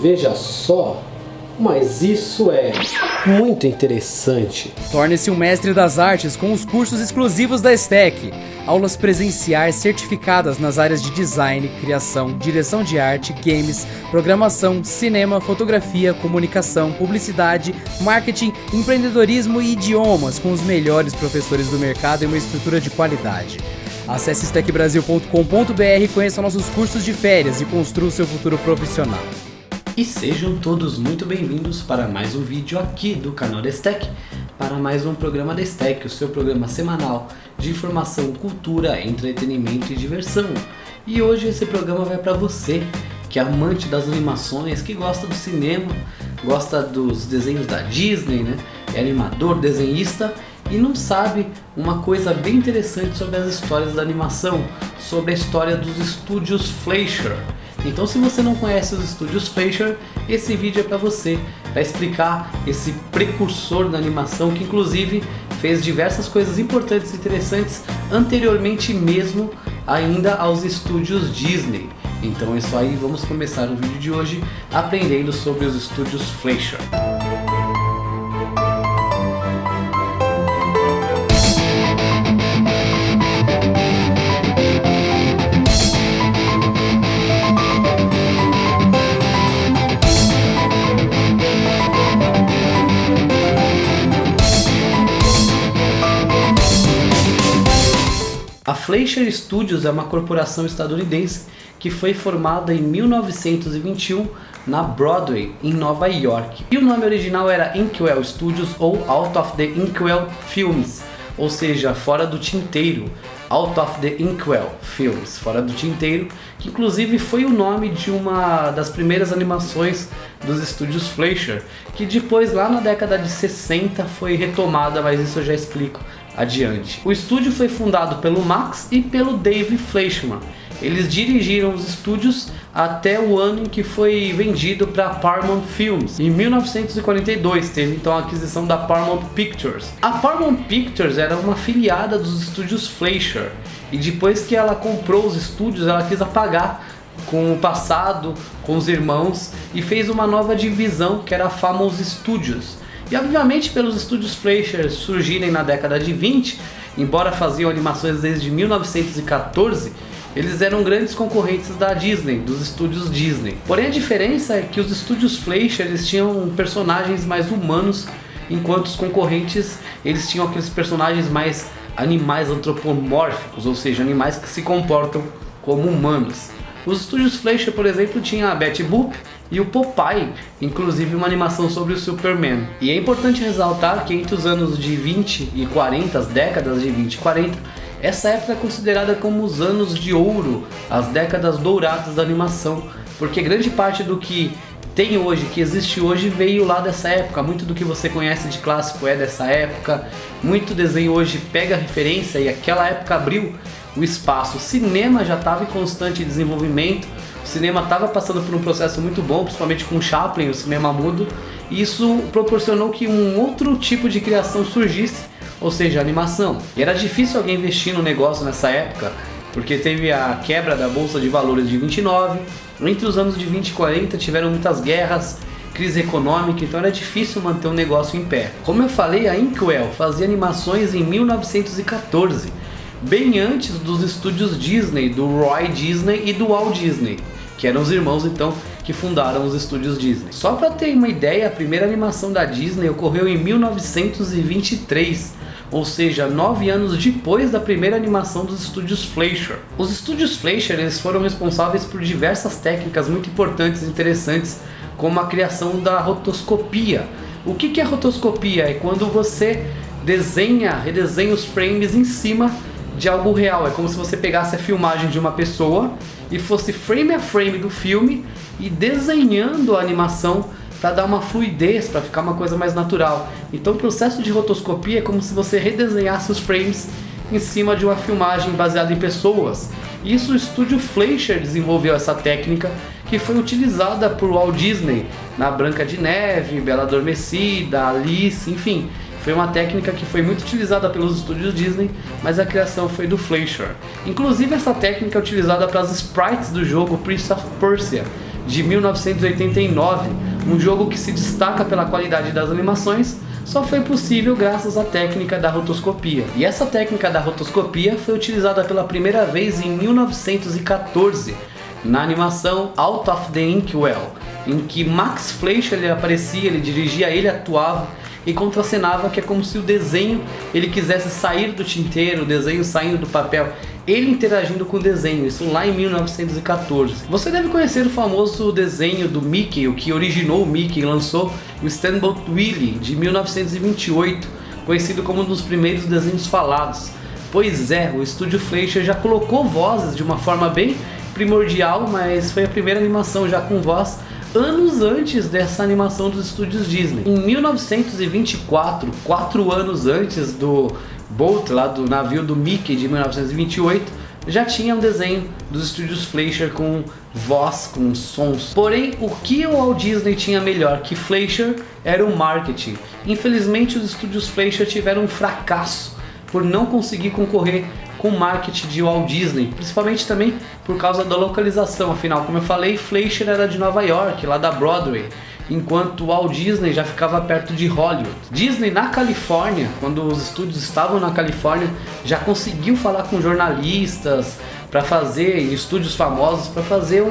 Veja só, mas isso é muito interessante. Torne-se um mestre das artes com os cursos exclusivos da STEC. Aulas presenciais certificadas nas áreas de design, criação, direção de arte, games, programação, cinema, fotografia, comunicação, publicidade, marketing, empreendedorismo e idiomas com os melhores professores do mercado e uma estrutura de qualidade. Acesse stecbrasil.com.br e conheça nossos cursos de férias e construa o seu futuro profissional. E sejam todos muito bem-vindos para mais um vídeo aqui do canal da STEC, para mais um programa da STEC, o seu programa semanal de informação, cultura, entretenimento e diversão. E hoje esse programa vai para você, que é amante das animações, que gosta do cinema, gosta dos desenhos da Disney, né? É animador, desenhista e não sabe uma coisa bem interessante sobre as histórias da animação, sobre a história dos estúdios Fleischer. Então, se você não conhece os estúdios Fleischer, esse vídeo é para você, para explicar esse precursor da animação que inclusive fez diversas coisas importantes e interessantes anteriormente mesmo ainda aos estúdios Disney. Então é isso aí, vamos começar o vídeo de hoje aprendendo sobre os estúdios Fleischer. A Fleischer Studios é uma corporação estadunidense que foi formada em 1921 na Broadway, em Nova York. E o nome original era Inkwell Studios ou Out of the Inkwell Films, ou seja, fora do tinteiro. Out of the Inkwell Films, fora do tinteiro, que inclusive foi o nome de uma das primeiras animações dos estúdios Fleischer, que depois lá na década de 60 foi retomada, mas isso eu já explico adiante. O estúdio foi fundado pelo Max e pelo Dave Fleischmann. Eles dirigiram os estúdios até o ano em que foi vendido para Paramount Films. Em 1942 teve então a aquisição da Paramount Pictures. A Paramount Pictures era uma afiliada dos estúdios Fleischer e depois que ela comprou os estúdios ela quis apagar com o passado, com os irmãos e fez uma nova divisão que era a Famous Studios. E obviamente pelos estúdios Fleischer surgirem na década de 20, embora faziam animações desde 1914, eles eram grandes concorrentes da Disney, dos estúdios Disney. Porém a diferença é que os estúdios Fleischer eles tinham personagens mais humanos, enquanto os concorrentes eles tinham aqueles personagens mais animais antropomórficos, ou seja, animais que se comportam como humanos. Os estúdios Fleischer, por exemplo, tinha a Betty Boop e o Popeye, inclusive uma animação sobre o Superman. E é importante ressaltar que entre os anos de 20 e 40, as décadas de 20 e 40, essa época é considerada como os anos de ouro, as décadas douradas da animação, porque grande parte do que tem hoje, que existe hoje, veio lá dessa época. Muito do que você conhece de clássico é dessa época, muito desenho hoje pega referência e aquela época abriu o espaço. O cinema já estava em constante desenvolvimento, o cinema estava passando por um processo muito bom, principalmente com Chaplin, o cinema mudo, e isso proporcionou que um outro tipo de criação surgisse, ou seja, a animação. E era difícil alguém investir no negócio nessa época, porque teve a quebra da Bolsa de Valores de 29, entre os anos de 20 e 40 tiveram muitas guerras, crise econômica, então era difícil manter um negócio em pé. Como eu falei, a Inkwell fazia animações em 1914, bem antes dos estúdios Disney, do Roy Disney e do Walt Disney, que eram os irmãos então que fundaram os estúdios Disney. Só para ter uma ideia, a primeira animação da Disney ocorreu em 1923, ou seja, 9 anos depois da primeira animação dos estúdios Fleischer. Os estúdios Fleischer eles foram responsáveis por diversas técnicas muito importantes e interessantes, como a criação da rotoscopia. O que é rotoscopia? É quando você redesenha os frames em cima de algo real. É como se você pegasse a filmagem de uma pessoa e fosse frame a frame do filme e desenhando a animação para dar uma fluidez, para ficar uma coisa mais natural. Então o processo de rotoscopia é como se você redesenhasse os frames em cima de uma filmagem baseada em pessoas. Isso o estúdio Fleischer desenvolveu essa técnica que foi utilizada por Walt Disney na Branca de Neve, Bela Adormecida, Alice, enfim. Foi uma técnica que foi muito utilizada pelos estúdios Disney, mas a criação foi do Fleischer. Inclusive essa técnica é utilizada para as sprites do jogo Prince of Persia, de 1989, um jogo que se destaca pela qualidade das animações, só foi possível graças à técnica da rotoscopia. E essa técnica da rotoscopia foi utilizada pela primeira vez em 1914, na animação Out of the Inkwell, em que Max Fleischer ele aparecia, ele dirigia, ele atuava e contracenava, que é como se o desenho ele quisesse sair do tinteiro, o desenho saindo do papel, ele interagindo com o desenho, isso lá em 1914. Você deve conhecer o famoso desenho do Mickey, o que originou o Mickey e lançou o Steamboat Willie, de 1928, conhecido como um dos primeiros desenhos falados. Pois é, o estúdio Fleischer já colocou vozes de uma forma bem primordial, mas foi a primeira animação já com voz anos antes dessa animação dos estúdios Disney. Em 1924, 4 anos antes do Boat, lá do navio do Mickey de 1928, já tinha um desenho dos estúdios Fleischer com voz, com sons. Porém, o que o Walt Disney tinha melhor que Fleischer era o marketing. Infelizmente, os estúdios Fleischer tiveram um fracasso por não conseguir concorrer com o marketing de Walt Disney, principalmente também por causa da localização. Afinal, como eu falei, Fleischer era de Nova York, lá da Broadway, enquanto Walt Disney já ficava perto de Hollywood. Disney na Califórnia, quando os estúdios estavam na Califórnia, já conseguiu falar com jornalistas para fazer, em estúdios famosos, para fazer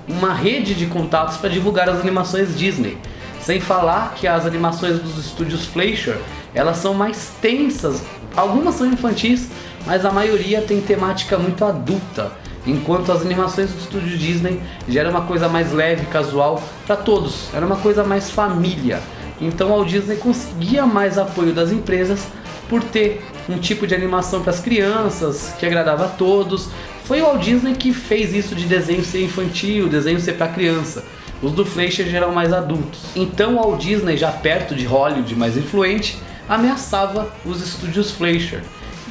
uma rede de contatos para divulgar as animações Disney. Sem falar que as animações dos estúdios Fleischer, elas são mais tensas, algumas são infantis, mas a maioria tem temática muito adulta, enquanto as animações do estúdio Disney já era uma coisa mais leve, casual, para todos, era uma coisa mais família. Então a Disney conseguia mais apoio das empresas por ter um tipo de animação para as crianças, que agradava a todos. Foi o Walt Disney que fez isso de desenho ser infantil, desenho ser para criança. Os do Fleischer já eram mais adultos. Então o Walt Disney, já perto de Hollywood, mais influente, ameaçava os estúdios Fleischer.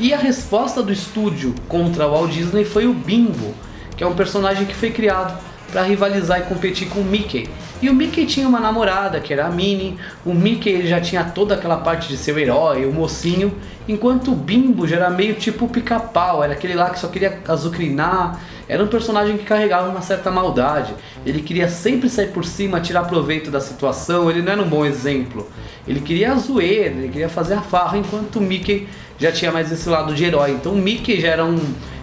E a resposta do estúdio contra o Walt Disney foi o Bimbo, que é um personagem que foi criado para rivalizar e competir com o Mickey. E o Mickey tinha uma namorada, que era a Minnie. O Mickey ele já tinha toda aquela parte de ser o herói, o mocinho, enquanto o Bimbo já era meio tipo o Pica-Pau, era aquele lá que só queria azucrinar. Era um personagem que carregava uma certa maldade. Ele queria sempre sair por cima, tirar proveito da situação. Ele não era um bom exemplo. Ele queria a zoeira, ele queria fazer a farra, enquanto o Mickey já tinha mais esse lado de herói. Então o Mickey já era um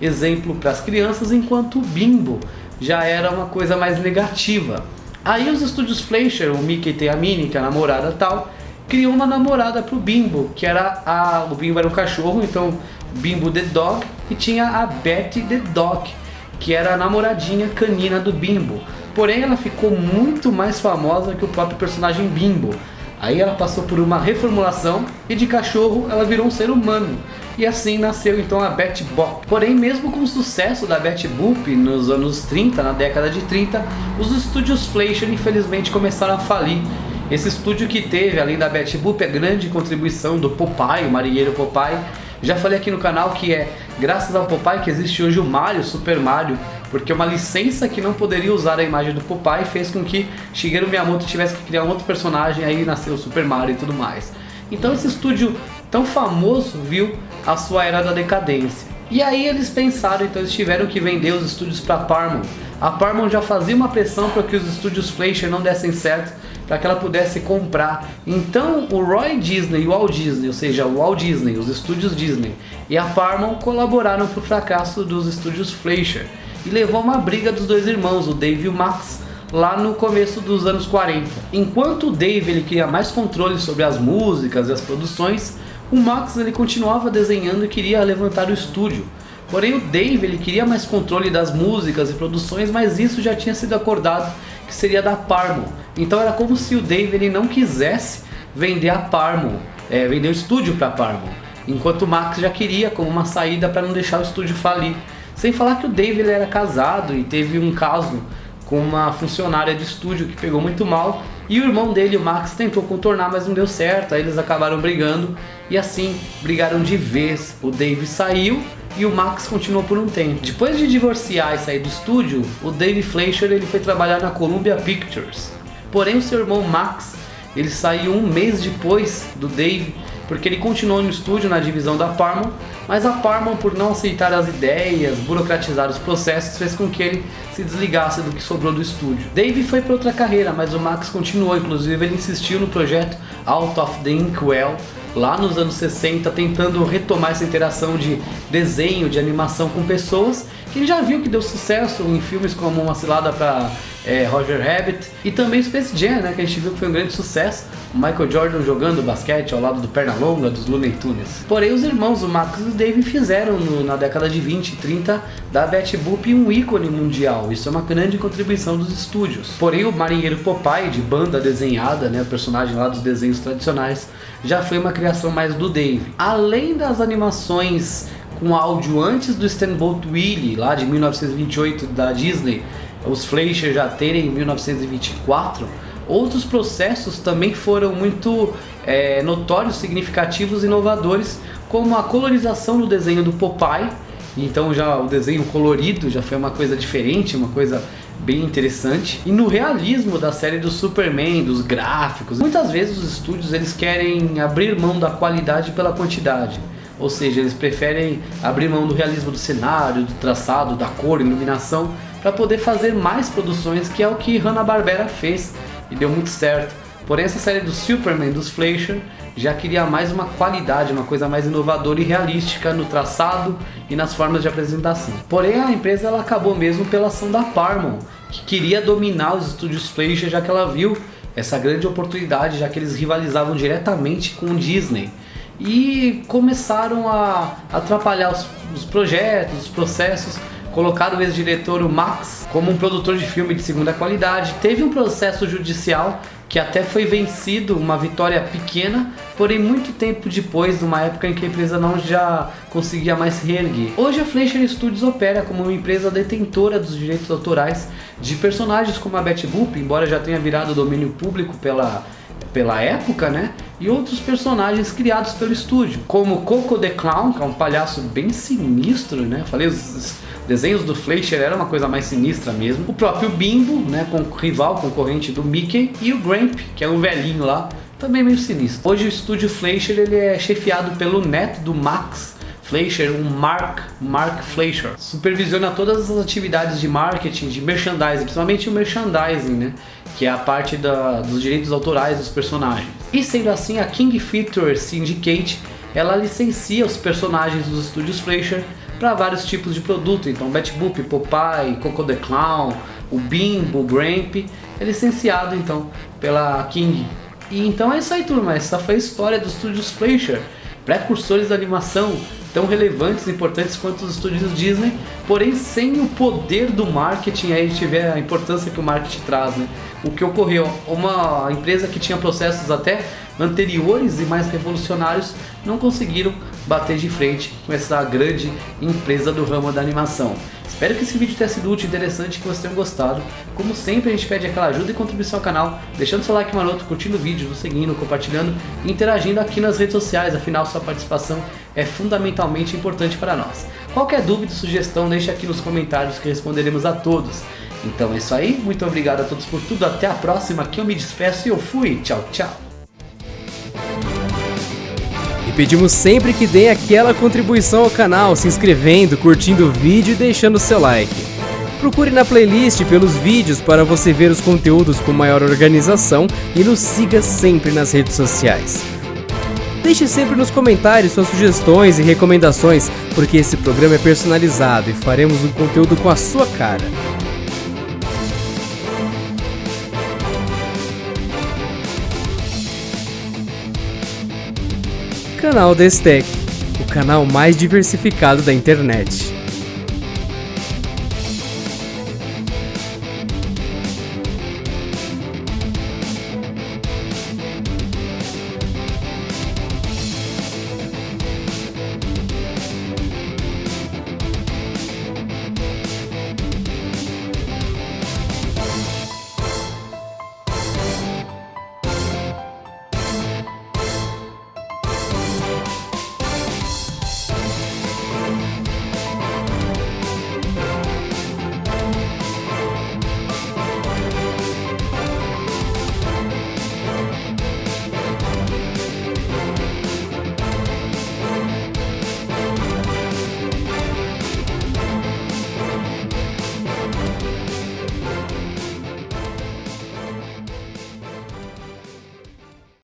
exemplo para as crianças, enquanto o Bimbo já era uma coisa mais negativa. Aí os estúdios Fleischer, o Mickey tem a Minnie, que é a namorada tal, criou uma namorada pro Bimbo, que era o Bimbo era um cachorro, então Bimbo the Dog, e tinha a Betty the Dog, que era a namoradinha canina do Bimbo. Porém ela ficou muito mais famosa que o próprio personagem Bimbo. Aí ela passou por uma reformulação e de cachorro ela virou um ser humano. E assim nasceu então a Betty Boop. Porém, mesmo com o sucesso da Betty Boop nos anos 30, na década de 30, os estúdios Fleischer infelizmente começaram a falir. Esse estúdio que teve, além da Betty Boop, a grande contribuição do Popeye, o marinheiro Popeye. Já falei aqui no canal que é graças ao Popeye que existe hoje o Mario, Super Mario, porque uma licença que não poderia usar a imagem do Popeye fez com que Shigeru Miyamoto tivesse que criar um outro personagem, aí nasceu o Super Mario e tudo mais. Então esse estúdio tão famoso viu a sua era da decadência. E aí eles pensaram, então eles tiveram que vender os estúdios para a Paramount. A Paramount já fazia uma pressão para que os estúdios Fleischer não dessem certo, para que ela pudesse comprar. Então o Roy Disney e o Walt Disney, ou seja, o Walt Disney, os estúdios Disney e a Paramount colaboraram para o fracasso dos estúdios Fleischer. E levou uma briga dos dois irmãos, o Dave e o Max, lá no começo dos anos 40. Enquanto o Dave ele queria mais controle sobre as músicas e as produções, o Max ele continuava desenhando e queria levantar o estúdio. Porém o Dave ele queria mais controle das músicas e produções, mas isso já tinha sido acordado que seria da Paramount. Então era como se o Dave ele não quisesse vender a Paramount, vender o estúdio para a Paramount, enquanto o Max já queria como uma saída para não deixar o estúdio falir. Sem falar que o Dave ele era casado e teve um caso com uma funcionária de estúdio que pegou muito mal, e o irmão dele, o Max, tentou contornar, mas não deu certo. Aí eles acabaram brigando e assim brigaram de vez. O Dave saiu e o Max continuou por um tempo. Depois de divorciar e sair do estúdio, o Dave Fleischer ele foi trabalhar na Columbia Pictures. Porém o seu irmão Max ele saiu um mês depois do Dave, porque ele continuou no estúdio na divisão da Paramount, mas a Paramount, por não aceitar as ideias, burocratizar os processos, fez com que ele se desligasse do que sobrou do estúdio. Dave foi para outra carreira, mas o Max continuou, inclusive ele insistiu no projeto Out of the Inkwell, lá nos anos 60, tentando retomar essa interação de desenho, de animação com pessoas, que ele já viu que deu sucesso em filmes como Uma Cilada para Roger Rabbit e também Space Jam, né, que a gente viu que foi um grande sucesso, o Michael Jordan jogando basquete ao lado do Pernalonga, dos Looney Tunes. Porém, os irmãos, o Max e o Dave, fizeram na década de 20 e 30 da Betty Boop um ícone mundial. Isso é uma grande contribuição dos estúdios. Porém, o marinheiro Popeye, de banda desenhada, né, o personagem lá dos desenhos tradicionais, já foi uma criação mais do Dave. Além das animações com áudio antes do Steamboat Willie, lá de 1928 da Disney, os Fleischer já terem em 1924, outros processos também foram muito notórios, significativos e inovadores, como a colorização do desenho do Popeye. Então já o desenho colorido já foi uma coisa diferente, uma coisa bem interessante. E no realismo da série do Superman, dos gráficos, muitas vezes os estúdios eles querem abrir mão da qualidade pela quantidade. Ou seja, eles preferem abrir mão do realismo do cenário, do traçado, da cor, iluminação, para poder fazer mais produções, que é o que Hanna-Barbera fez e deu muito certo. Porém, essa série do Superman, dos Fleischer, já queria mais uma qualidade, uma coisa mais inovadora e realística no traçado e nas formas de apresentação. Porém, a empresa ela acabou mesmo pela ação da Paramount, que queria dominar os estúdios Fleischer, já que ela viu essa grande oportunidade, já que eles rivalizavam diretamente com o Disney. E começaram a atrapalhar os projetos, os processos. Colocaram o ex-diretor, o Max, como um produtor de filme de segunda qualidade. Teve um processo judicial que até foi vencido, uma vitória pequena, porém muito tempo depois, numa época em que a empresa não já conseguia mais se reerguer. Hoje a Fleischer Studios opera como uma empresa detentora dos direitos autorais de personagens como a Betty Boop, embora já tenha virado domínio público pela época, né? E outros personagens criados pelo estúdio, como Coco the Clown, que é um palhaço bem sinistro, né? Falei, os desenhos do Fleischer eram uma coisa mais sinistra mesmo. O próprio Bimbo, né? Rival, concorrente do Mickey, e o Gramp, que é um velhinho lá, também meio sinistro. Hoje o estúdio Fleischer ele é chefiado pelo neto do Max Fleischer, um Mark Fleischer. Supervisiona todas as atividades de marketing, de merchandising, principalmente o merchandising, né? Que é a parte dos direitos autorais dos personagens. E sendo assim, a King Features Syndicate, ela licencia os personagens dos estúdios Fleischer para vários tipos de produto. Então Betty Boop, Popeye, Coco the Clown, o Bimbo, o Gramp, é licenciado então pela King. E então é isso aí, turma, essa foi a história dos estúdios Fleischer, precursores da animação, tão relevantes e importantes quanto os estúdios Disney, porém sem o poder do marketing. Aí a gente vê a importância que o marketing traz, né? O que ocorreu, uma empresa que tinha processos até anteriores e mais revolucionários não conseguiram bater de frente com essa grande empresa do ramo da animação. Espero que esse vídeo tenha sido útil e interessante, que vocês tenham gostado. Como sempre, a gente pede aquela ajuda e contribuição ao canal, deixando seu like maroto, curtindo o vídeo, nos seguindo, compartilhando e interagindo aqui nas redes sociais. Afinal, sua participação é fundamentalmente importante para nós. Qualquer dúvida, sugestão, deixe aqui nos comentários que responderemos a todos. Então é isso aí, muito obrigado a todos por tudo, até a próxima, que eu me despeço e eu fui, tchau, tchau. E pedimos sempre que deem aquela contribuição ao canal, se inscrevendo, curtindo o vídeo e deixando seu like. Procure na playlist pelos vídeos para você ver os conteúdos com maior organização e nos siga sempre nas redes sociais. Deixe sempre nos comentários suas sugestões e recomendações, porque esse programa é personalizado e faremos um conteúdo com a sua cara. Canal Destack, o canal mais diversificado da internet.